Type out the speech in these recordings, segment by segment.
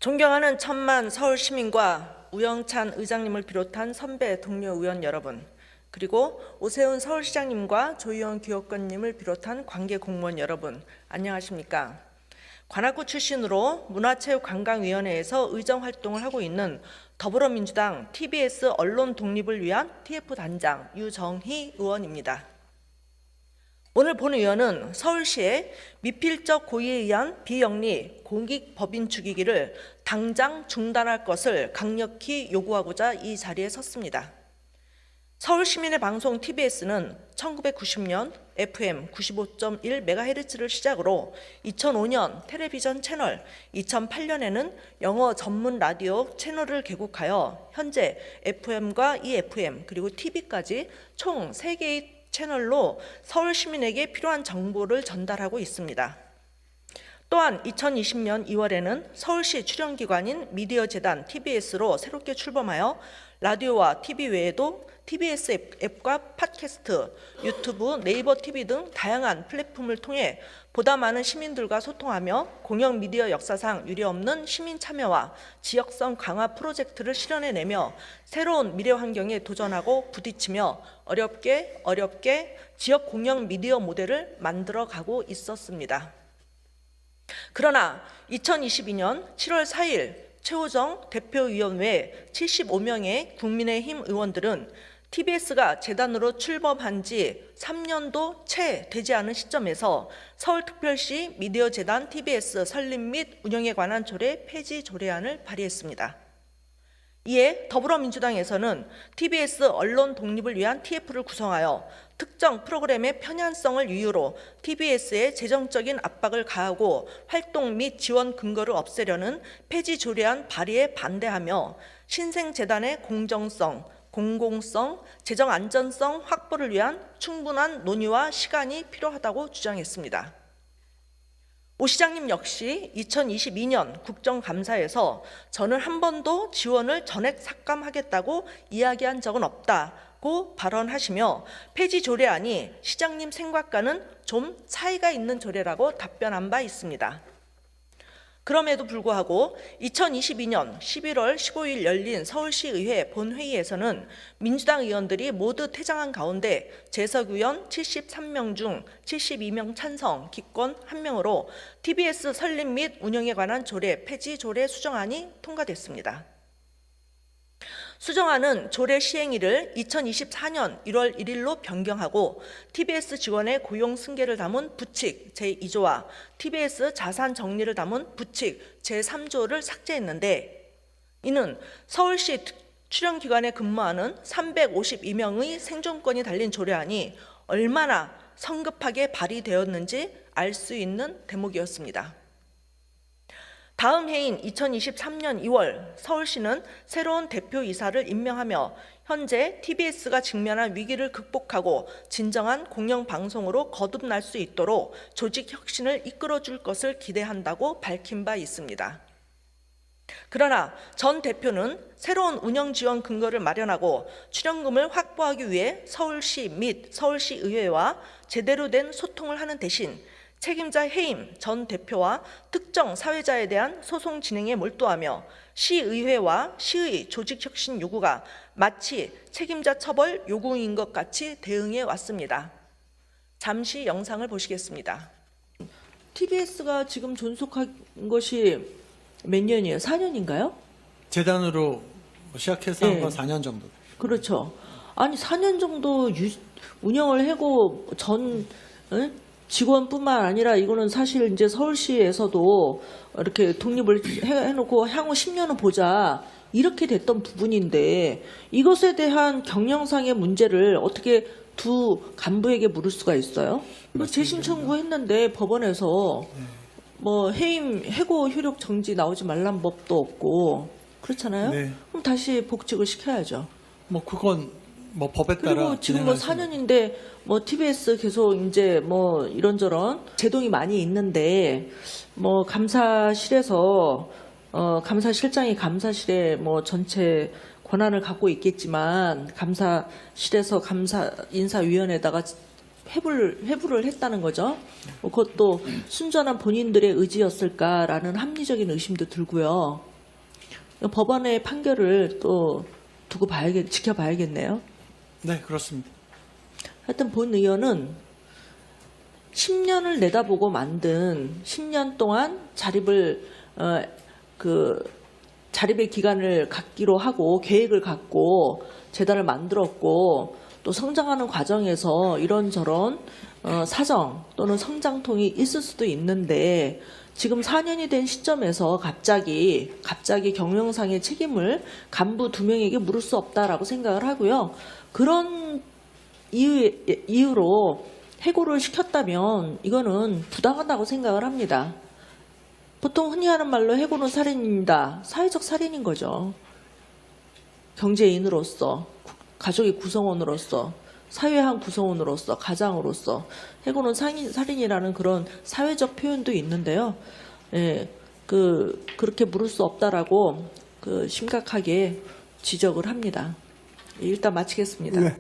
존경하는 천만 서울 시민과 우영찬 의장님을 비롯한 선배 동료 의원 여러분, 그리고 오세훈 서울시장님과 조희연 기획관님을 비롯한 관계 공무원 여러분, 안녕하십니까? 관악구 출신으로 문화체육관광위원회에서 의정 활동을 하고 있는 더불어민주당 TBS 언론 독립을 위한 TF단장 유정희 의원입니다. 오늘 본 의원은 서울시의 미필적 고의에 의한 비영리 공익법인 죽이기를 당장 중단할 것을 강력히 요구하고자 이 자리에 섰습니다. 서울시민의 방송 TBS는 1990년 FM 95.1MHz를 시작으로 2005년 텔레비전 채널, 2008년에는 영어 전문 라디오 채널을 개국하여 현재 FM과 EFM 그리고 TV까지 총 3개의 채널로 서울 시민에게 필요한 정보를 전달하고 있습니다. 또한 2020년 2월에는 서울시 출연기관인 미디어재단 TBS로 새롭게 출범하여 라디오와 TV 외에도 TBS 앱과 팟캐스트, 유튜브, 네이버 TV 등 다양한 플랫폼을 통해 보다 많은 시민들과 소통하며 공영 미디어 역사상 유례없는 시민 참여와 지역성 강화 프로젝트를 실현해내며 새로운 미래 환경에 도전하고 부딪히며 어렵게 지역 공영 미디어 모델을 만들어가고 있었습니다. 그러나 2022년 7월 4일 최호정 대표위원 외 75명의 국민의힘 의원들은 TBS가 재단으로 출범한 지 3년도 채 되지 않은 시점에서 서울특별시 미디어재단 TBS 설립 및 운영에 관한 조례 폐지 조례안을 발의했습니다. 이에 더불어민주당에서는 TBS 언론 독립을 위한 TF를 구성하여 특정 프로그램의 편향성을 이유로 TBS에 재정적인 압박을 가하고 활동 및 지원 근거를 없애려는 폐지 조례안 발의에 반대하며 신생재단의 공정성, 공공성, 재정 안전성 확보를 위한 충분한 논의와 시간이 필요하다고 주장했습니다. 오 시장님 역시 2022년 국정감사에서 저는 한 번도 지원을 전액 삭감하겠다고 이야기한 적은 없다고 발언하시며 폐지 조례안이 시장님 생각과는 좀 차이가 있는 조례라고 답변한 바 있습니다. 그럼에도 불구하고 2022년 11월 15일 열린 서울시의회 본회의에서는 민주당 의원들이 모두 퇴장한 가운데 재석 의원 73명 중 72명 찬성, 기권 1명으로 TBS 설립 및 운영에 관한 조례 폐지 조례 수정안이 통과됐습니다. 수정안은 조례 시행일을 2024년 1월 1일로 변경하고 TBS 직원의 고용 승계를 담은 부칙 제2조와 TBS 자산 정리를 담은 부칙 제3조를 삭제했는데 이는 서울시 출연기관에 근무하는 352명의 생존권이 달린 조례안이 얼마나 성급하게 발의되었는지 알 수 있는 대목이었습니다. 다음 해인 2023년 2월 서울시는 새로운 대표이사를 임명하며 현재 TBS가 직면한 위기를 극복하고 진정한 공영방송으로 거듭날 수 있도록 조직 혁신을 이끌어줄 것을 기대한다고 밝힌 바 있습니다. 그러나 전 대표는 새로운 운영 지원 근거를 마련하고 출연금을 확보하기 위해 서울시 및 서울시의회와 제대로 된 소통을 하는 대신 책임자 해임 전 대표와 특정 사회자에 대한 소송 진행에 몰두하며 시의회와 시의 조직혁신 요구가 마치 책임자 처벌 요구인 것 같이 대응해 왔습니다. 잠시 영상을 보시겠습니다. TBS가 지금 존속한 것이 몇 년이에요? 4년인가요? 재단으로 시작해서 한 건 4년 정도. 그렇죠. 아니 4년 정도 운영을 하고 직원뿐만 아니라 이거는 사실 이제 서울시에서도 이렇게 독립을 해놓고 향후 10년은 보자 이렇게 됐던 부분인데 이것에 대한 경영상의 문제를 어떻게 두 간부에게 물을 수가 있어요? 재심 청구했는데 법원에서 뭐 해임 해고 효력 정지 나오지 말란 법도 없고 그렇잖아요. 네. 그럼 다시 복직을 시켜야죠. 뭐 그건 뭐 법에 따라 그리고 지금 뭐 4년인데 뭐 TBS 계속 이제 뭐 이런저런 제동이 많이 있는데 뭐 감사실에서 감사실장이 감사실에 뭐 전체 권한을 갖고 있겠지만 감사실에서 인사위원회에다가 회부를 했다는 거죠. 그것도 순전한 본인들의 의지였을까라는 합리적인 의심도 들고요. 법원의 판결을 또 두고 지켜봐야겠네요. 네, 그렇습니다. 하여튼 본 의원은 10년을 내다보고 만든 10년 동안 자립의 기간을 갖기로 하고 계획을 갖고 재단을 만들었고 또 성장하는 과정에서 이런저런 사정 또는 성장통이 있을 수도 있는데 지금 4년이 된 시점에서 갑자기 경영상의 책임을 간부 2명에게 물을 수 없다라고 생각을 하고요. 그런 이유로 해고를 시켰다면 이거는 부당하다고 생각을 합니다. 보통 흔히 하는 말로 해고는 살인입니다. 사회적 살인인 거죠. 경제인으로서, 가족의 구성원으로서, 사회 한 구성원으로서, 가장으로서 해고는 살인이라는 그런 사회적 표현도 있는데요. 예, 그렇게 물을 수 없다라고 심각하게 지적을 합니다. 일단 마치겠습니다. 네.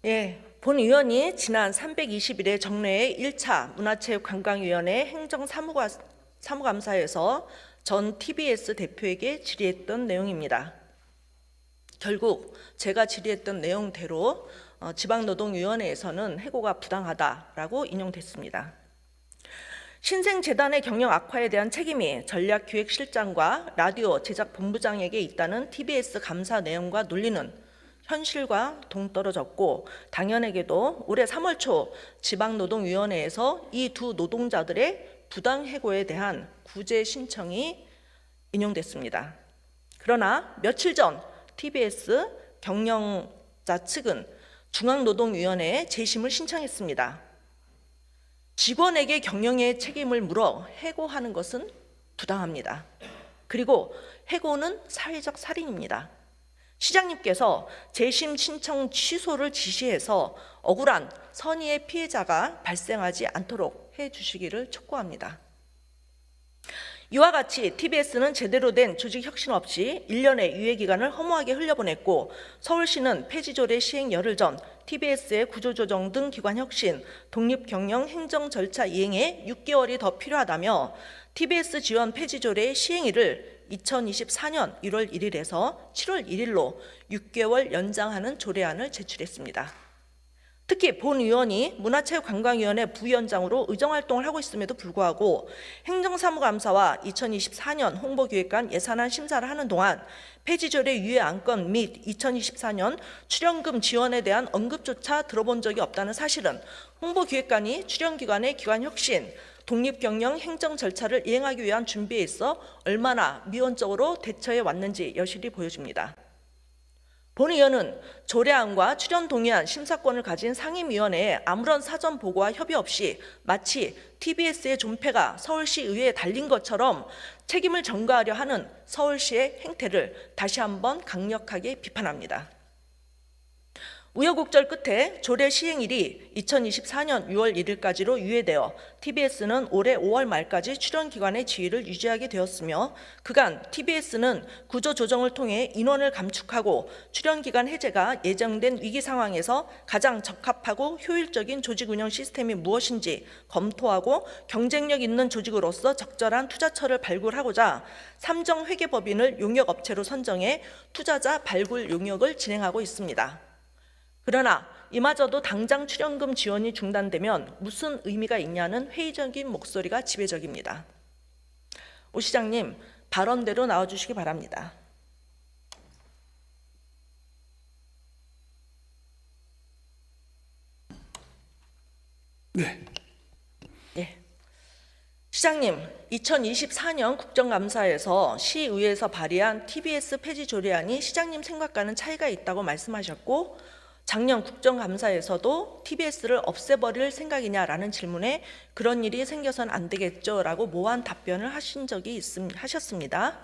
예, 본 의원이 지난 320일에 정례의 1차 문화체육관광위원회 행정사무감사에서 전 TBS 대표에게 질의했던 내용입니다. 결국 제가 질의했던 내용대로 지방노동위원회에서는 해고가 부당하다라고 인용됐습니다. 신생재단의 경영 악화에 대한 책임이 전략기획실장과 라디오 제작본부장에게 있다는 TBS 감사 내용과 논리는 현실과 동떨어졌고 당연하게도 올해 3월 초 지방노동위원회에서 이 두 노동자들의 부당해고에 대한 구제 신청이 인용됐습니다. 그러나 며칠 전 TBS 경영자 측은 중앙노동위원회에 재심을 신청했습니다. 직원에게 경영의 책임을 물어 해고하는 것은 부당합니다. 그리고 해고는 사회적 살인입니다. 시장님께서 재심 신청 취소를 지시해서 억울한 선의의 피해자가 발생하지 않도록 해주시기를 촉구합니다. 이와 같이 TBS는 제대로 된 조직 혁신 없이 1년의 유예기간을 허무하게 흘려보냈고 서울시는 폐지조례 시행 열흘 전 TBS의 구조조정 등 기관 혁신, 독립경영 행정 절차 이행에 6개월이 더 필요하다며 TBS 지원 폐지조례의 시행일을 2024년 1월 1일에서 7월 1일로 6개월 연장하는 조례안을 제출했습니다. 특히 본 의원이 문화체육관광위원회 부위원장으로 의정활동을 하고 있음에도 불구하고 행정사무감사와 2024년 홍보기획관 예산안 심사를 하는 동안 폐지조례 유예 안건 및 2024년 출연금 지원에 대한 언급조차 들어본 적이 없다는 사실은 홍보기획관이 출연기관의 기관혁신, 독립경영 행정 절차를 이행하기 위한 준비에 있어 얼마나 미온적으로 대처해 왔는지 여실히 보여줍니다. 본 의원은 조례안과 출연 동의안 심사권을 가진 상임위원회에 아무런 사전 보고와 협의 없이 마치 TBS의 존폐가 서울시 의회에 달린 것처럼 책임을 전가하려 하는 서울시의 행태를 다시 한번 강력하게 비판합니다. 우여곡절 끝에 조례 시행일이 2024년 6월 1일까지로 유예되어 TBS는 올해 5월 말까지 출연기관의 지위를 유지하게 되었으며 그간 TBS는 구조조정을 통해 인원을 감축하고 출연기관 해제가 예정된 위기 상황에서 가장 적합하고 효율적인 조직운영 시스템이 무엇인지 검토하고 경쟁력 있는 조직으로서 적절한 투자처를 발굴하고자 삼정회계법인을 용역업체로 선정해 투자자 발굴 용역을 진행하고 있습니다. 그러나 이마저도 당장 출연금 지원이 중단되면 무슨 의미가 있냐는 회의적인 목소리가 지배적입니다. 오 시장님, 발언대로 나와주시기 바랍니다. 네. 예. 시장님, 2024년 국정감사에서 시의회에서 발의한 TBS 폐지 조례안이 시장님 생각과는 차이가 있다고 말씀하셨고 작년 국정감사에서도 TBS를 없애버릴 생각이냐라는 질문에 그런 일이 생겨선 안 되겠죠 라고 모호한 답변을 하셨습니다.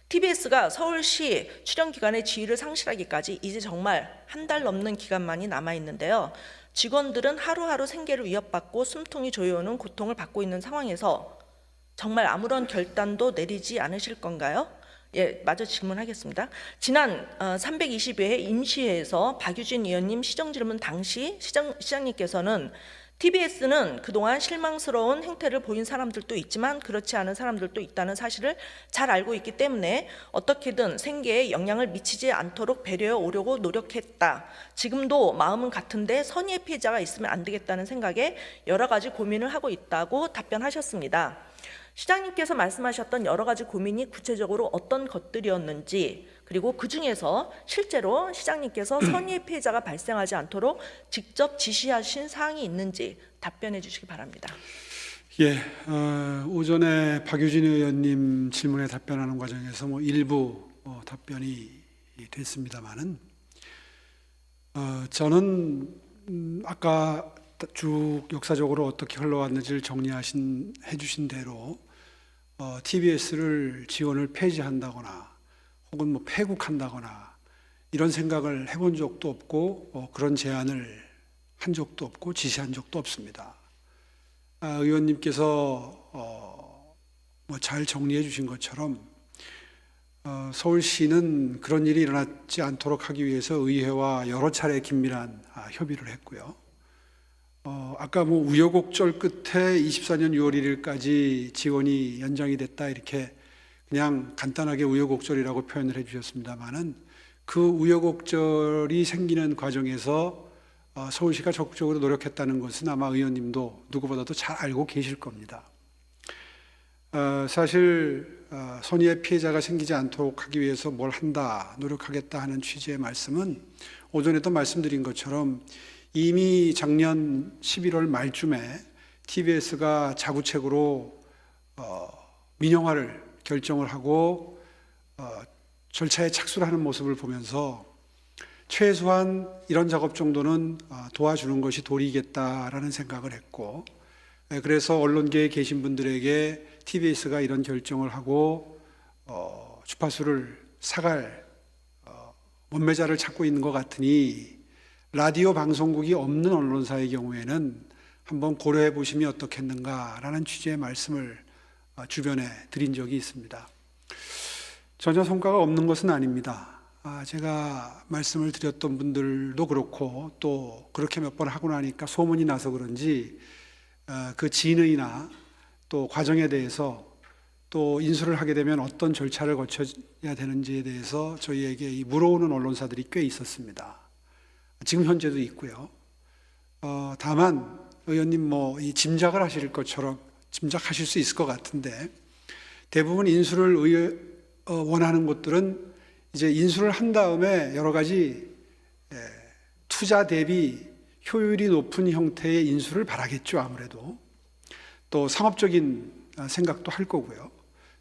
TBS가 서울시 출연기관의 지위를 상실하기까지 이제 정말 한 달 넘는 기간만이 남아있는데요. 직원들은 하루하루 생계를 위협받고 숨통이 조여오는 고통을 받고 있는 상황에서 정말 아무런 결단도 내리지 않으실 건가요? 예, 마저 질문하겠습니다. 지난 320회 임시회에서 박유진 의원님 시정질문 당시 시장님께서는 TBS는 그동안 실망스러운 행태를 보인 사람들도 있지만 그렇지 않은 사람들도 있다는 사실을 잘 알고 있기 때문에 어떻게든 생계에 영향을 미치지 않도록 배려해 오려고 노력했다. 지금도 마음은 같은데 선의의 피해자가 있으면 안 되겠다는 생각에 여러 가지 고민을 하고 있다고 답변하셨습니다. 시장님께서 말씀하셨던 여러 가지 고민이 구체적으로 어떤 것들이었는지, 그리고 그 중에서 실제로 시장님께서 선의의 피해자가 발생하지 않도록 직접 지시하신 사항이 있는지 답변해 주시기 바랍니다. 예, 오전에 박유진 의원님 질문에 답변하는 과정에서 일부 답변이 됐습니다만은, 저는 아까 쭉 역사적으로 어떻게 흘러왔는지를 해주신 대로 TBS를 지원을 폐지한다거나 혹은 폐국한다거나 이런 생각을 해본 적도 없고 그런 제안을 한 적도 없고 지시한 적도 없습니다. 의원님께서 잘 정리해 주신 것처럼 서울시는 그런 일이 일어나지 않도록 하기 위해서 의회와 여러 차례 긴밀한 협의를 했고요. 아까 우여곡절 끝에 24년 6월 1일까지 지원이 연장이 됐다 이렇게 그냥 간단하게 우여곡절이라고 표현을 해주셨습니다만은 그 우여곡절이 생기는 과정에서 서울시가 적극적으로 노력했다는 것은 아마 의원님도 누구보다도 잘 알고 계실 겁니다. 사실 선의의 피해자가 생기지 않도록 하기 위해서 뭘 한다, 노력하겠다 하는 취지의 말씀은 오전에도 말씀드린 것처럼 이미 작년 11월 말쯤에 TBS가 자구책으로 민영화를 결정을 하고 절차에 착수를 하는 모습을 보면서 최소한 이런 작업 정도는 도와주는 것이 도리겠다라는 생각을 했고, 그래서 언론계에 계신 분들에게 TBS가 이런 결정을 하고 주파수를 사갈 원매자를 찾고 있는 것 같으니 라디오 방송국이 없는 언론사의 경우에는 한번 고려해 보시면 어떻겠는가라는 취지의 말씀을 주변에 드린 적이 있습니다. 전혀 성과가 없는 것은 아닙니다. 제가 말씀을 드렸던 분들도 그렇고 또 그렇게 몇 번 하고 나니까 소문이 나서 그런지 그 진의나 또 과정에 대해서 또 인수를 하게 되면 어떤 절차를 거쳐야 되는지에 대해서 저희에게 물어오는 언론사들이 꽤 있었습니다. 지금 현재도 있고요. 다만 의원님 이 짐작을 하실 것처럼 짐작하실 수 있을 것 같은데 대부분 인수를 원하는 곳들은 이제 인수를 한 다음에 여러 가지 투자 대비 효율이 높은 형태의 인수를 바라겠죠. 아무래도 또 상업적인 생각도 할 거고요.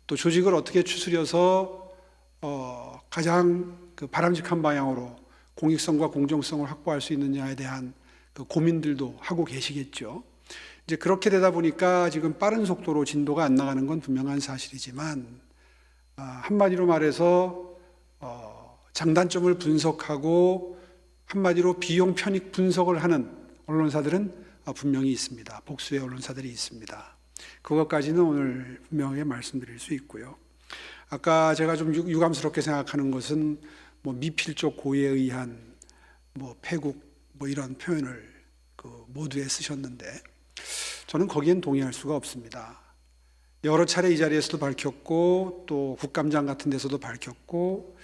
또 조직을 어떻게 추스려서 가장 바람직한 방향으로 공익성과 공정성을 확보할 수 있느냐에 대한 고민들도 하고 계시겠죠. 이제 그렇게 되다 보니까 지금 빠른 속도로 진도가 안 나가는 건 분명한 사실이지만 한마디로 말해서 장단점을 분석하고 한마디로 비용 편익 분석을 하는 언론사들은 분명히 있습니다. 복수의 언론사들이 있습니다. 그것까지는 오늘 분명하게 말씀드릴 수 있고요. 아까 제가 좀 유감스럽게 생각하는 것은 미필적 고의에 의한 폐국 이런 표현을 모두에 쓰셨는데 저는 거기엔 동의할 수가 없습니다. 여러 차례 이 자리에서도 밝혔고 또 국감장 같은 데서도 밝혔고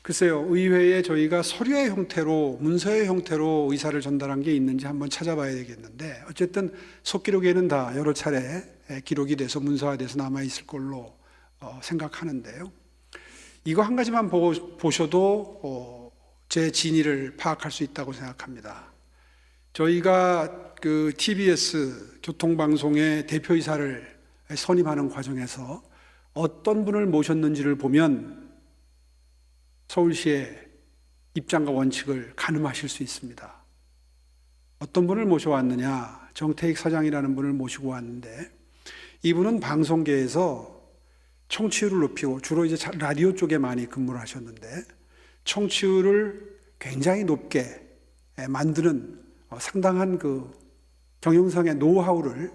글쎄요, 의회에 저희가 서류의 형태로 문서의 형태로 의사를 전달한 게 있는지 한번 찾아봐야 되겠는데 어쨌든 속기록에는 다 여러 차례 기록이 돼서 문서화돼서 남아있을 걸로 생각하는데요. 이거 한 가지만 보셔도 제 진위를 파악할 수 있다고 생각합니다. 저희가 TBS 교통방송의 대표이사를 선임하는 과정에서 어떤 분을 모셨는지를 보면 서울시의 입장과 원칙을 가늠하실 수 있습니다. 어떤 분을 모셔왔느냐, 정태익 사장이라는 분을 모시고 왔는데 이분은 방송계에서 청취율을 높이고 주로 이제 라디오 쪽에 많이 근무를 하셨는데 청취율을 굉장히 높게 만드는 상당한 경영상의 노하우를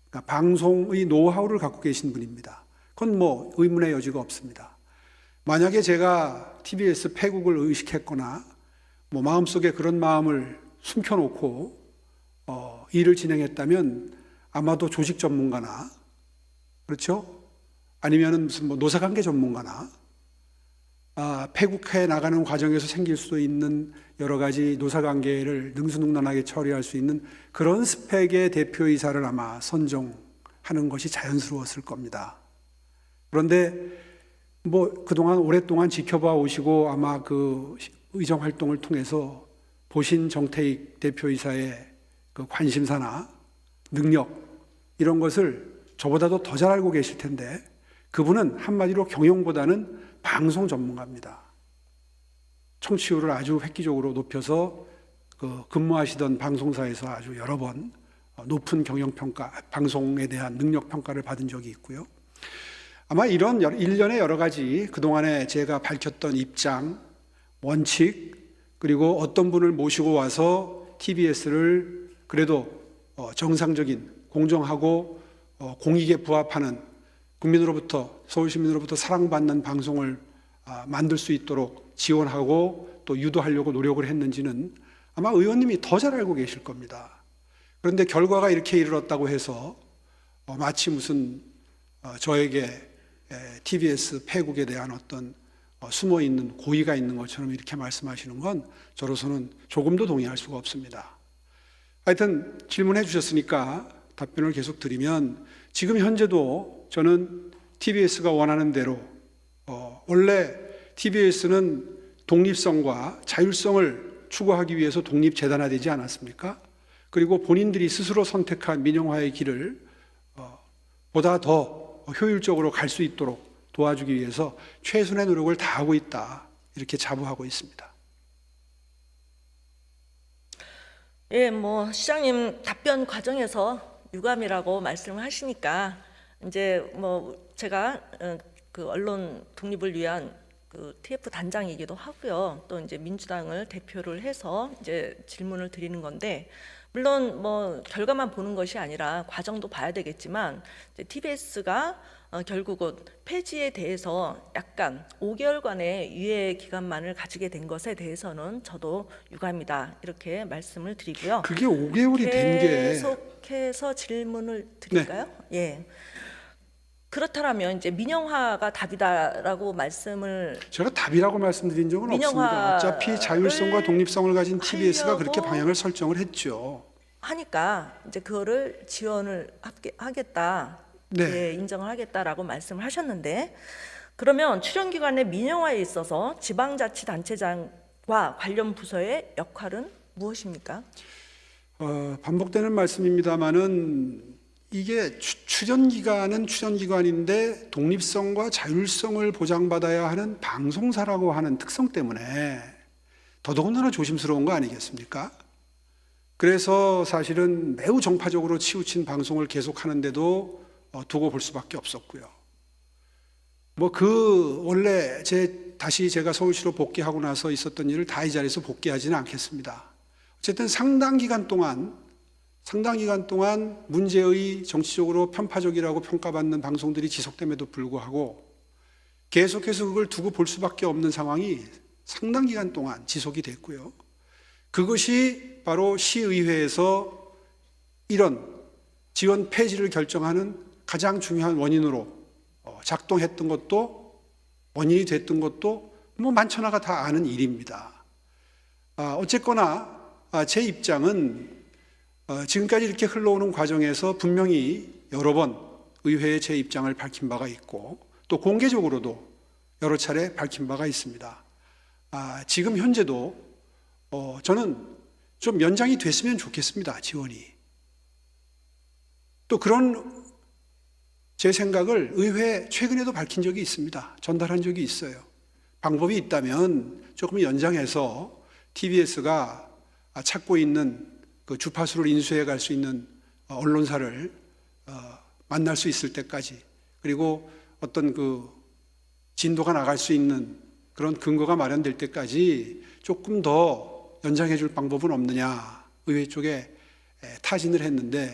그러니까 방송의 노하우를 갖고 계신 분입니다. 그건 의문의 여지가 없습니다. 만약에 제가 TBS 폐국을 의식했거나 마음속에 그런 마음을 숨겨놓고 일을 진행했다면 아마도 조직 전문가나, 그렇죠? 아니면은 무슨 뭐 노사관계 전문가나, 폐국해 나가는 과정에서 생길 수도 있는 여러 가지 노사관계를 능수능란하게 처리할 수 있는 그런 스펙의 대표이사를 아마 선정하는 것이 자연스러웠을 겁니다. 그런데 뭐 그동안 오랫동안 지켜봐 오시고 아마 그 의정 활동을 통해서 보신 정태익 대표이사의 그 관심사나 능력 이런 것을 저보다도 더 잘 알고 계실 텐데 그분은 한마디로 경영보다는 방송 전문가입니다. 청취율을 아주 획기적으로 높여서 그 근무하시던 방송사에서 아주 여러 번 높은 경영평가, 방송에 대한 능력평가를 받은 적이 있고요. 아마 이런 일련의 여러 가지 그동안에 제가 밝혔던 입장, 원칙, 그리고 어떤 분을 모시고 와서 TBS를 그래도 정상적인, 공정하고 공익에 부합하는 국민으로부터, 서울 시민으로부터 사랑받는 방송을 만들 수 있도록 지원하고 또 유도하려고 노력을 했는지는 아마 의원님이 더 잘 알고 계실 겁니다. 그런데 결과가 이렇게 이르렀다고 해서 마치 무슨 저에게 TBS 폐국에 대한 어떤 숨어있는 고의가 있는 것처럼 이렇게 말씀하시는 건 저로서는 조금도 동의할 수가 없습니다. 하여튼 질문해 주셨으니까 답변을 계속 드리면 지금 현재도 저는 TBS가 원하는 대로 원래 TBS는 독립성과 자율성을 추구하기 위해서 독립재단화되지 않았습니까? 그리고 본인들이 스스로 선택한 민영화의 길을 보다 더 효율적으로 갈 수 있도록 도와주기 위해서 최선의 노력을 다하고 있다. 이렇게 자부하고 있습니다. 예, 뭐 시장님 답변 과정에서 유감이라고 말씀을 하시니까 이제 뭐 제가 그 언론 독립을 위한 그 TF 단장이기도 하고요. 또 이제 민주당을 대표를 해서 이제 질문을 드리는 건데 물론 뭐 결과만 보는 것이 아니라 과정도 봐야 되겠지만 TBS가 결국은 폐지에 대해서 약간 5개월간의 유예 기간만을 가지게 된 것에 대해서는 저도 유감이다 이렇게 말씀을 드리고요. 그게 5개월이 된 게 계속해서 질문을 드릴까요? 네. 예. 그렇다면 이제 민영화가 답이다라고 말씀을 제가 답이라고 말씀드린 적은 없습니다. 어차피 자율성과 독립성을 가진 TBS가 그렇게 방향을 설정을 했죠. 하니까 이제 그거를 지원을 하겠다, 네. 예, 인정을 하겠다라고 말씀을 하셨는데 그러면 출연기관의 민영화에 있어서 지방자치단체장과 관련 부서의 역할은 무엇입니까? 반복되는 말씀입니다만은 이게 출연기관은 출연기관인데 독립성과 자율성을 보장받아야 하는 방송사라고 하는 특성 때문에 더더군다나 조심스러운 거 아니겠습니까? 그래서 사실은 매우 정파적으로 치우친 방송을 계속하는데도 두고 볼 수밖에 없었고요. 뭐 원래 다시 제가 서울시로 복귀하고 나서 있었던 일을 다 이 자리에서 복귀하지는 않겠습니다. 어쨌든 상당 기간 동안 문제의 정치적으로 편파적이라고 평가받는 방송들이 지속됨에도 불구하고 계속해서 그걸 두고 볼 수밖에 없는 상황이 상당 기간 동안 지속이 됐고요. 그것이 바로 시의회에서 이런 지원 폐지를 결정하는 가장 중요한 원인으로 작동했던 것도 원인이 됐던 것도 뭐 만천하가 다 아는 일입니다. 어쨌거나 제 입장은 지금까지 이렇게 흘러오는 과정에서 분명히 여러 번 의회에 제 입장을 밝힌 바가 있고 또 공개적으로도 여러 차례 밝힌 바가 있습니다. 지금 현재도 저는 좀 연장이 됐으면 좋겠습니다. 지원이. 또 그런 제 생각을 의회에 최근에도 밝힌 적이 있습니다. 전달한 적이 있어요. 방법이 있다면 조금 연장해서 TBS가 찾고 있는 그 주파수를 인수해 갈 수 있는 언론사를 만날 수 있을 때까지 그리고 어떤 그 진도가 나갈 수 있는 그런 근거가 마련될 때까지 조금 더 연장해 줄 방법은 없느냐 의회 쪽에 타진을 했는데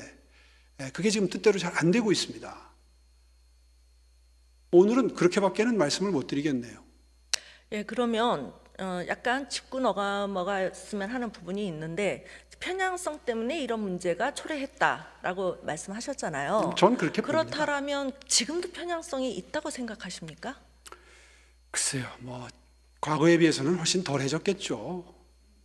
그게 지금 뜻대로 잘 안 되고 있습니다. 오늘은 그렇게밖에는 말씀을 못 드리겠네요. 예, 그러면 약간 짚고 넘어갔으면 하는 부분이 있는데 편향성 때문에 이런 문제가 초래했다라고 말씀하셨잖아요. 전 그렇게 봅니다. 그렇다면 지금도 편향성이 있다고 생각하십니까? 글쎄요, 뭐 과거에 비해서는 훨씬 덜해졌겠죠.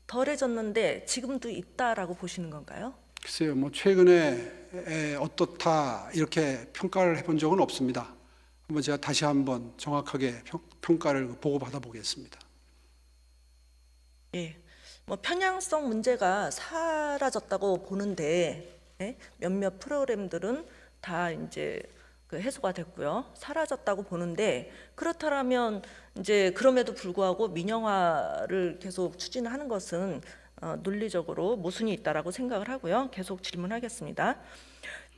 덜해졌는데 지금도 있다라고 보시는 건가요? 글쎄요, 뭐 최근에 어떻다 이렇게 평가를 해본 적은 없습니다. 한번 제가 다시 한번 정확하게 평가를 보고 받아보겠습니다. 예, 뭐 편향성 문제가 사라졌다고 보는데 몇몇 프로그램들은 다 이제 그 해소가 됐고요, 사라졌다고 보는데 그렇다면 이제 그럼에도 불구하고 민영화를 계속 추진하는 것은 논리적으로 모순이 있다라고 생각을 하고요. 계속 질문하겠습니다.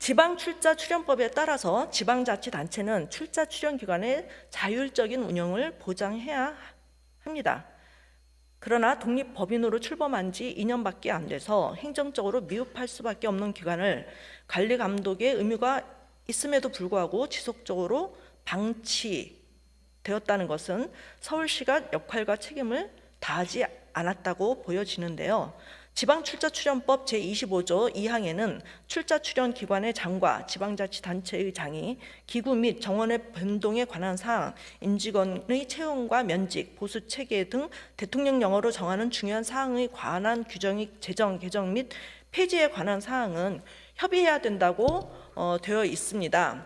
지방출자출연법에 따라서 지방자치단체는 출자 출연 기관의 자율적인 운영을 보장해야 합니다. 그러나 독립법인으로 출범한 지 2년밖에 안 돼서 행정적으로 미흡할 수밖에 없는 기관을 관리 감독의 의무가 있음에도 불구하고 지속적으로 방치되었다는 것은 서울시가 역할과 책임을 다하지 않았다고 보여지는데요. 지방출자출연법 제25조 2항에는 출자출연기관의 장과 지방자치단체의 장이 기구 및 정원의 변동에 관한 사항, 임직원의 채용과 면직, 보수 체계 등 대통령령으로 정하는 중요한 사항에 관한 규정의 제정, 개정 및 폐지에 관한 사항은 협의해야 된다고 되어 있습니다.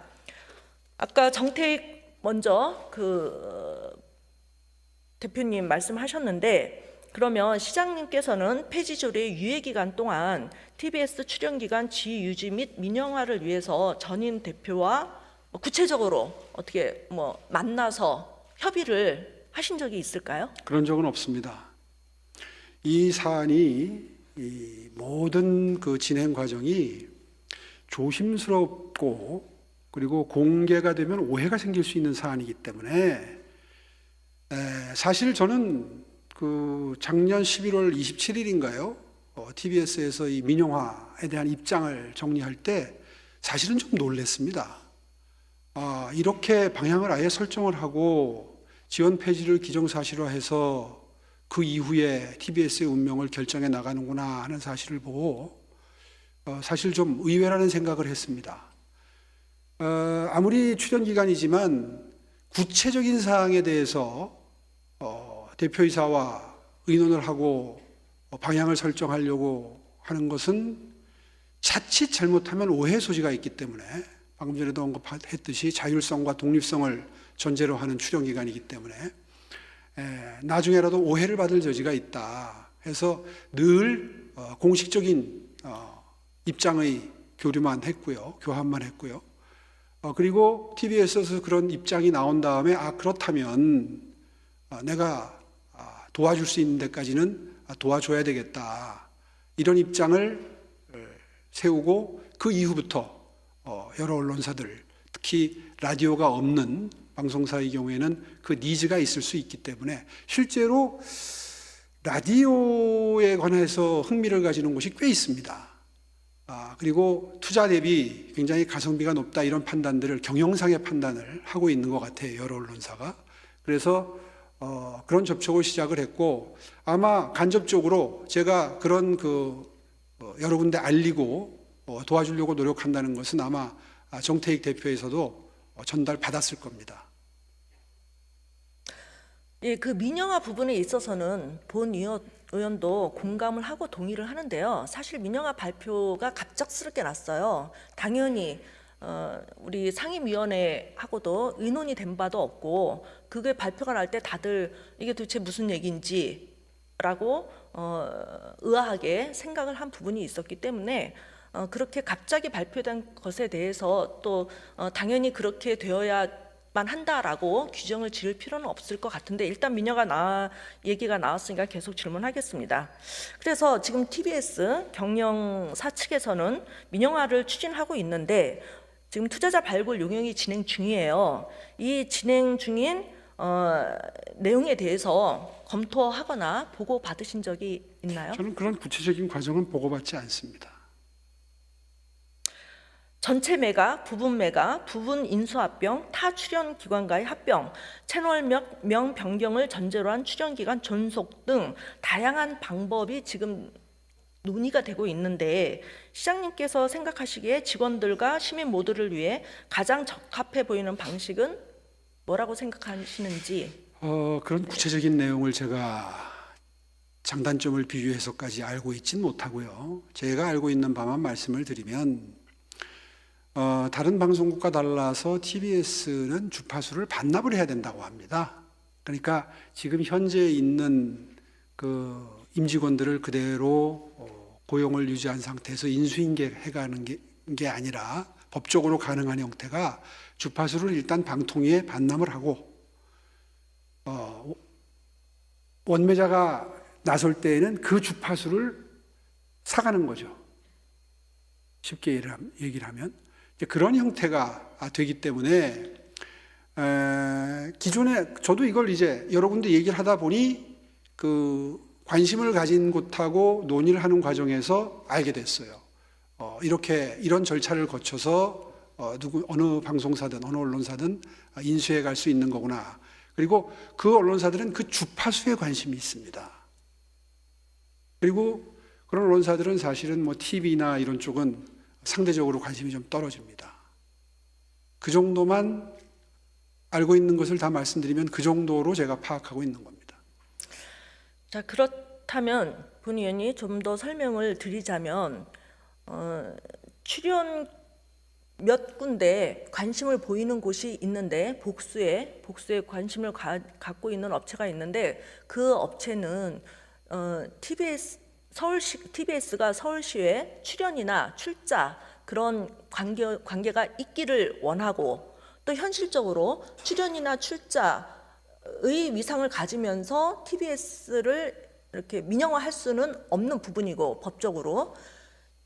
아까 정태익 먼저 대표님 말씀하셨는데, 그러면 시장님께서는 폐지 조례의 유예 기간 동안 TBS 출연 기간 지위 유지 및 민영화를 위해서 전임 대표와 구체적으로 어떻게 만나서 협의를 하신 적이 있을까요? 그런 적은 없습니다. 이 사안이 이 모든 그 진행 과정이 조심스럽고 그리고 공개가 되면 오해가 생길 수 있는 사안이기 때문에 사실 저는 그 작년 11월 27일인가요? TBS에서 이 민영화에 대한 입장을 정리할 때 사실은 좀 놀랐습니다. 이렇게 방향을 아예 설정을 하고 지원 폐지를 기정사실화해서 그 이후에 TBS의 운명을 결정해 나가는구나 하는 사실을 보고 사실 좀 의외라는 생각을 했습니다. 아무리 출연 기간이지만 구체적인 사항에 대해서 대표이사와 의논을 하고 방향을 설정하려고 하는 것은 자칫 잘못하면 오해 소지가 있기 때문에 방금 전에도 언급했듯이 자율성과 독립성을 전제로 하는 출연 기간이기 때문에 나중에라도 오해를 받을 여지가 있다 해서 늘 공식적인 입장의 교류만 했고요, 교환만 했고요. 그리고 TBS에서 그런 입장이 나온 다음에 그렇다면 내가 도와줄 수 있는 데까지는 도와줘야 되겠다, 이런 입장을 세우고 그 이후부터 여러 언론사들, 특히 라디오가 없는 방송사의 경우에는 그 니즈가 있을 수 있기 때문에 실제로 라디오에 관해서 흥미를 가지는 곳이 꽤 있습니다. 그리고 투자 대비 굉장히 가성비가 높다, 이런 판단들을, 경영상의 판단을 하고 있는 것 같아요, 여러 언론사가. 그래서 그런 접촉을 시작을 했고, 아마 간접적으로 제가 그런 여러 군데 알리고 도와주려고 노력한다는 것은 아마 정태익 대표에서도 전달받았을 겁니다. 예, 그 민영화 부분에 있어서는 본 의원도 공감을 하고 동의를 하는데요. 사실 민영화 발표가 갑작스럽게 났어요. 당연히 우리 상임위원회하고도 의논이 된 바도 없고, 그게 발표가 날 때 다들 이게 도대체 무슨 얘기인지라고 의아하게 생각을 한 부분이 있었기 때문에 그렇게 갑자기 발표된 것에 대해서 또 당연히 그렇게 되어야만 한다라고 규정을 지을 필요는 없을 것 같은데, 일단 얘기가 나왔으니까 계속 질문하겠습니다. 그래서 지금 TBS 경영사 측에서는 민영화를 추진하고 있는데 지금 투자자 발굴 용역이 진행 중이에요. 이 진행 중인 내용에 대해서 검토하거나 보고 받으신 적이 있나요? 저는 그런 구체적인 과정은 보고받지 않습니다. 전체 매각, 부분 매각, 부분 인수합병, 타 출연 기관과의 합병, 채널명 변경을 전제로 한 출연 기간 존속 등 다양한 방법이 지금 논의가 되고 있는데, 시장님께서 생각하시기에 직원들과 시민 모두를 위해 가장 적합해 보이는 방식은 뭐라고 생각하시는지. 그런 구체적인 내용을 제가 장단점을 비교해서까지 알고 있진 못하고요. 제가 알고 있는 바만 말씀을 드리면, 다른 방송국과 달라서 TBS는 주파수를 반납을 해야 된다고 합니다. 그러니까 지금 현재 있는 그 임직원들을 그대로 고용을 유지한 상태에서 인수인계해가는 게 아니라 법적으로 가능한 형태가 주파수를 일단 방통위에 반납을 하고, 원매자가 나설 때에는 그 주파수를 사가는 거죠. 쉽게 얘기를 하면 이제 그런 형태가 되기 때문에, 기존에 저도 이걸 이제 여러 군데 얘기를 하다 보니 그 관심을 가진 곳하고 논의를 하는 과정에서 알게 됐어요. 이렇게 이런 절차를 거쳐서 어느 방송사든 어느 언론사든 인수해 갈 수 있는 거구나. 그리고 그 언론사들은 그 주파수에 관심이 있습니다. 그리고 그런 언론사들은 사실은 뭐 TV나 이런 쪽은 상대적으로 관심이 좀 떨어집니다. 그 정도만 알고 있는 것을 다 말씀드리면 그 정도로 제가 파악하고 있는 겁니다. 자, 그렇다면 본 의원이 좀 더 설명을 드리자면, 출연 몇 군데 관심을 보이는 곳이 있는데, 복수에 관심을 갖고 있는 업체가 있는데, 그 업체는 TBS가 서울시에 출연이나 출자 그런 관계가 있기를 원하고, 또 현실적으로 출연이나 출자의 위상을 가지면서 TBS를 이렇게 민영화할 수는 없는 부분이고, 법적으로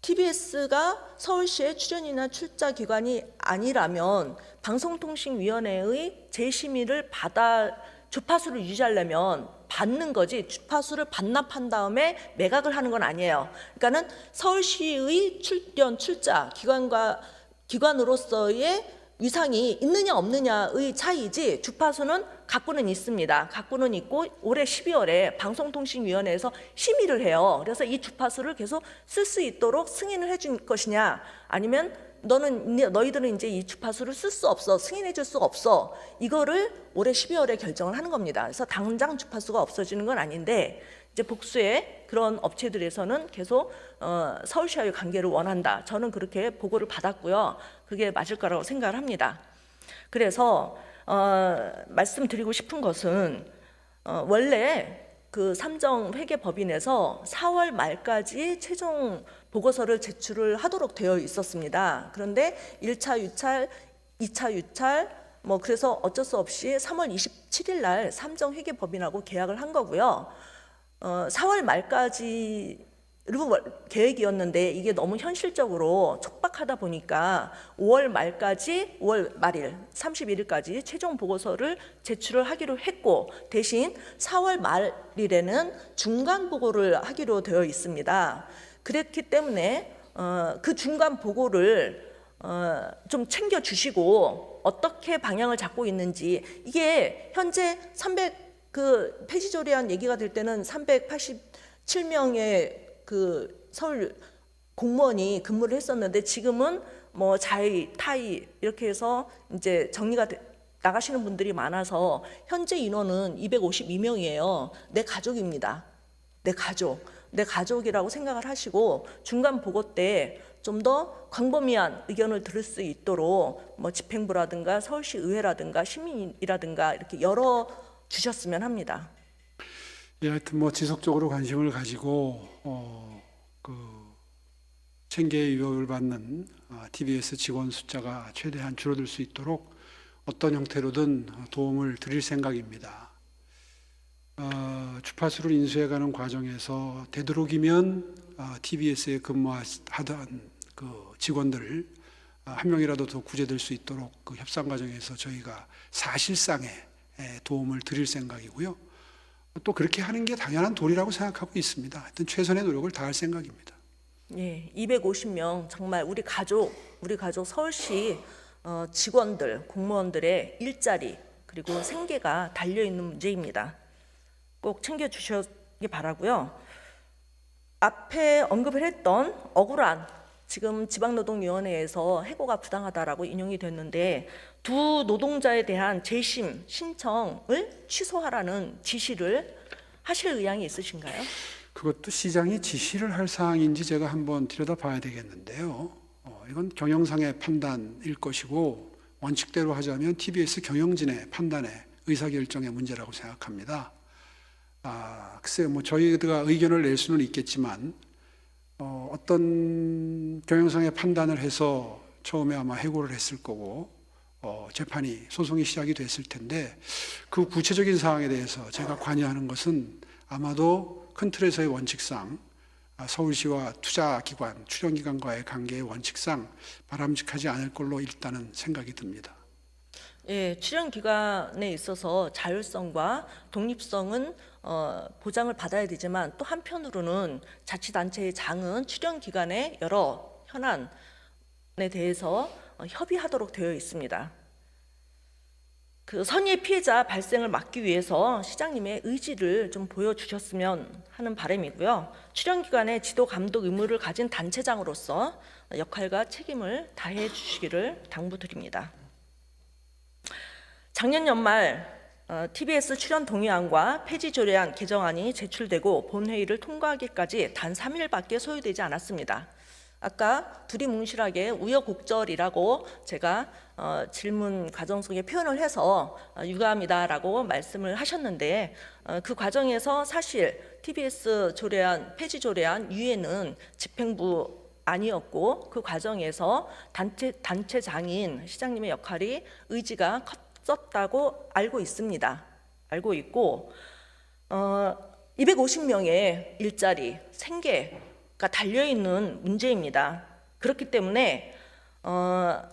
TBS가 서울시의 출연이나 출자 기관이 아니라면 방송통신위원회의 재심의를 받아 주파수를 유지하려면 받는 거지, 주파수를 반납한 다음에 매각을 하는 건 아니에요. 그러니까는 서울시의 출연 출자 기관으로서의 위상이 있느냐 없느냐의 차이지, 주파수는 갖고는 있습니다. 갖고는 있고, 올해 12월에 방송통신위원회에서 심의를 해요. 그래서 이 주파수를 계속 쓸 수 있도록 승인을 해줄 것이냐, 아니면 너희들은 이제 이 주파수를 쓸 수 없어, 승인해 줄 수가 없어, 이거를 올해 12월에 결정을 하는 겁니다. 그래서 당장 주파수가 없어지는 건 아닌데, 이제 복수의 그런 업체들에서는 계속 서울시와의 관계를 원한다. 저는 그렇게 보고를 받았고요. 그게 맞을 거라고 생각을 합니다. 그래서 말씀드리고 싶은 것은, 원래 그 삼정회계법인에서 4월 말까지 최종 보고서를 제출을 하도록 되어 있었습니다. 그런데 1차 유찰, 2차 유찰, 그래서 어쩔 수 없이 3월 27일 날 삼정회계법인하고 계약을 한 거고요. 4월 말까지 계획이었는데 이게 너무 현실적으로 촉박하다 보니까 5월 말일 31일까지 최종 보고서를 제출을 하기로 했고, 대신 4월 말일에는 중간 보고를 하기로 되어 있습니다. 그랬기 때문에 그 중간 보고를 좀 챙겨 주시고, 어떻게 방향을 잡고 있는지, 이게 현재 그 폐지조례안 얘기가 될 때는 387명의 그 서울 공무원이 근무를 했었는데, 지금은 자의, 타의 이렇게 해서 이제 정리가 나가시는 분들이 많아서 현재 인원은 252명이에요. 내 가족입니다. 내 가족이라고 생각을 하시고, 중간 보고 때 좀 더 광범위한 의견을 들을 수 있도록 집행부라든가 서울시 의회라든가 시민이라든가 이렇게 열어 주셨으면 합니다. 예, 하여튼 지속적으로 관심을 가지고 그 생계에 위협을 받는 TBS 직원 숫자가 최대한 줄어들 수 있도록 어떤 형태로든 도움을 드릴 생각입니다. 주파수를 인수해가는 과정에서 되도록이면 TBS에 근무하던 그 직원들 한 명이라도 더 구제될 수 있도록 그 협상 과정에서 저희가 사실상의 도움을 드릴 생각이고요. 또 그렇게 하는 게 당연한 도리라고 생각하고 있습니다. 하여튼 최선의 노력을 다할 생각입니다. 예, 250명 정말 우리 가족 서울시 직원들, 공무원들의 일자리 그리고 생계가 달려 있는 문제입니다. 꼭 챙겨 주시기 바라고요. 앞에 언급을 했던 억울한 지금 지방노동위원회에서 해고가 부당하다라고 인용이 됐는데 두 노동자에 대한 재심 신청을 취소하라는 지시를 하실 의향이 있으신가요? 그것도 시장이 지시를 할 사항인지 제가 한번 들여다봐야 되겠는데요. 이건 경영상의 판단일 것이고 원칙대로 하자면 TBS 경영진의 판단의 의사결정의 문제라고 생각합니다. 글쎄요, 뭐 저희가 의견을 낼 수는 있겠지만 어떤 경영상의 판단을 해서 처음에 아마 해고를 했을 거고 재판이 소송이 시작이 됐을 텐데 그 구체적인 사항에 대해서 제가 관여하는 것은 아마도 큰 틀에서의 원칙상 서울시와 투자기관, 출연기관과의 관계의 원칙상 바람직하지 않을 걸로 일단은 생각이 듭니다. 예, 출연 기관에 있어서 자율성과 독립성은 보장을 받아야 되지만 또 한편으로는 자치단체의 장은 출연 기관의 여러 현안에 대해서 협의하도록 되어 있습니다. 그 선의의 피해자 발생을 막기 위해서 시장님의 의지를 좀 보여주셨으면 하는 바람이고요. 출연기관의 지도 감독 의무를 가진 단체장으로서 역할과 책임을 다해 주시기를 당부드립니다. 작년 연말 TBS 출연 동의안과 폐지 조례안 개정안이 제출되고 본회의를 통과하기까지 단 3일밖에 소요되지 않았습니다. 아까 두리뭉실하게 우여곡절이라고 제가 질문 과정 속에 표현을 해서 유감이다라고 말씀을 하셨는데 그 과정에서 사실 TBS 조례안, 폐지 조례안 위에는 집행부 아니었고 그 과정에서 단체장인 시장님의 역할이 의지가 컸었다고 알고 있습니다. 알고 있고 250명의 일자리, 생계가 달려있는 문제입니다. 그렇기 때문에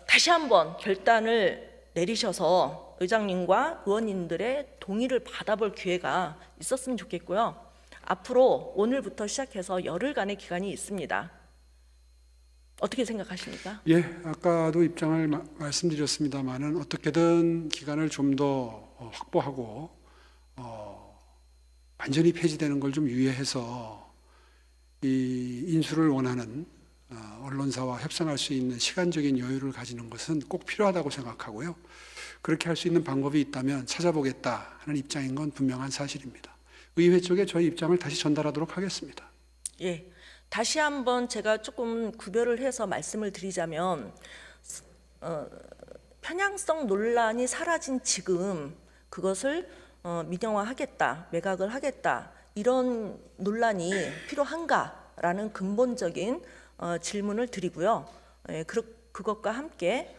다시 한번 결단을 내리셔서 의장님과 의원님들의 동의를 받아볼 기회가 있었으면 좋겠고요. 앞으로 오늘부터 시작해서 열흘간의 기간이 있습니다. 어떻게 생각하십니까? 예, 아까도 입장을 말씀드렸습니다만은 어떻게든 기간을 좀 더 확보하고 완전히 폐지되는 걸 좀 유예해서 이 인수를 원하는 언론사와 협상할 수 있는 시간적인 여유를 가지는 것은 꼭 필요하다고 생각하고요. 그렇게 할 수 있는 방법이 있다면 찾아보겠다 하는 입장인 건 분명한 사실입니다. 의회 쪽에 저희 입장을 다시 전달하도록 하겠습니다. 예, 다시 한번 제가 조금 구별을 해서 말씀을 드리자면 편향성 논란이 사라진 지금 그것을 민영화하겠다, 매각을 하겠다 이런 논란이 필요한가라는 근본적인 질문을 드리고요. 예, 그것과 함께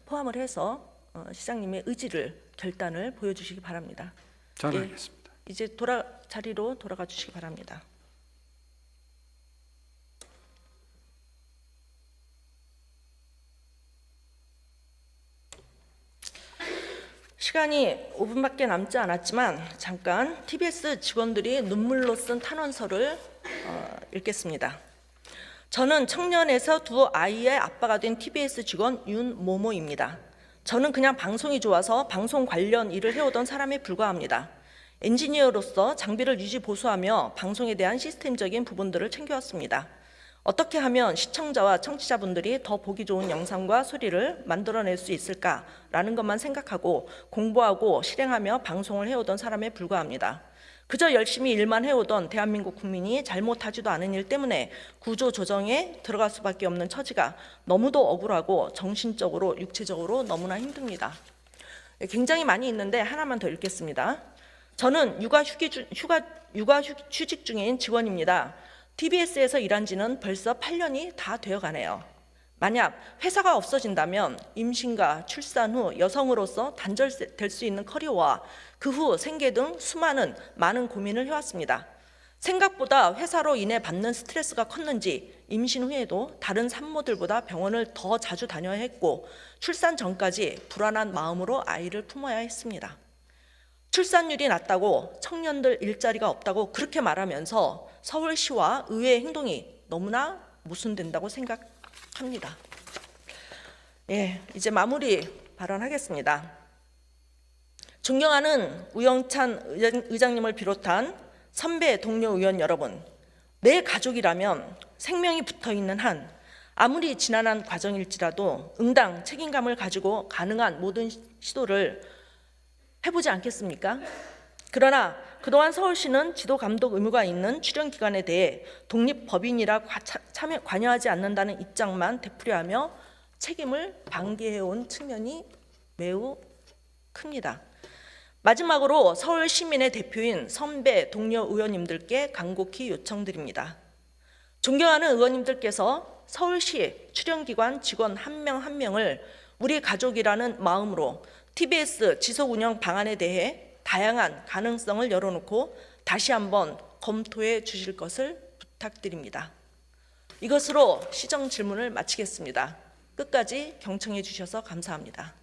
포함을 해서 시장님의 의지를 결단을 보여주시기 바랍니다. 잘 예, 알겠습니다. 이제 자리로 돌아가 주시기 바랍니다. 시간이 5분밖에 남지 않았지만 잠깐 TBS 직원들이 눈물로 쓴 탄원서를 읽겠습니다. 저는 청년에서 두 아이의 아빠가 된 TBS 직원 윤모모입니다. 저는 그냥 방송이 좋아서 방송 관련 일을 해오던 사람에 불과합니다. 엔지니어로서 장비를 유지 보수하며 방송에 대한 시스템적인 부분들을 챙겨왔습니다. 어떻게 하면 시청자와 청취자분들이 더 보기 좋은 영상과 소리를 만들어낼 수 있을까라는 것만 생각하고 공부하고 실행하며 방송을 해오던 사람에 불과합니다. 그저 열심히 일만 해오던 대한민국 국민이 잘못하지도 않은 일 때문에 구조조정에 들어갈 수밖에 없는 처지가 너무도 억울하고 정신적으로 육체적으로 너무나 힘듭니다. 굉장히 많이 있는데 하나만 더 읽겠습니다. 저는 육아휴직 중인 직원입니다. TBS에서 일한 지는 벌써 8년이 다 되어가네요. 만약 회사가 없어진다면 임신과 출산 후 여성으로서 단절될 수 있는 커리어와 그 후 생계 등 많은 고민을 해왔습니다. 생각보다 회사로 인해 받는 스트레스가 컸는지 임신 후에도 다른 산모들보다 병원을 더 자주 다녀야 했고 출산 전까지 불안한 마음으로 아이를 품어야 했습니다. 출산율이 낮다고 청년들 일자리가 없다고 그렇게 말하면서 서울시와 의회의 행동이 너무나 모순된다고 생각합니다. 예, 이제 마무리 발언하겠습니다. 존경하는 우영찬 의장님을 비롯한 선배 동료 의원 여러분, 내 가족이라면 생명이 붙어있는 한 아무리 지난한 과정일지라도 응당 책임감을 가지고 가능한 모든 시도를 해보지 않겠습니까? 그러나 그동안 서울시는 지도 감독 의무가 있는 출연기관에 대해 독립법인이라 관여하지 않는다는 입장만 되풀이하며 책임을 방기해온 측면이 매우 큽니다. 마지막으로 서울 시민의 대표인 선배 동료 의원님들께 간곡히 요청드립니다. 존경하는 의원님들께서 서울시 출연기관 직원 한 명 한 명을 우리 가족이라는 마음으로 TBS 지속 운영 방안에 대해 다양한 가능성을 열어놓고 다시 한번 검토해 주실 것을 부탁드립니다. 이것으로 시정 질문을 마치겠습니다. 끝까지 경청해 주셔서 감사합니다.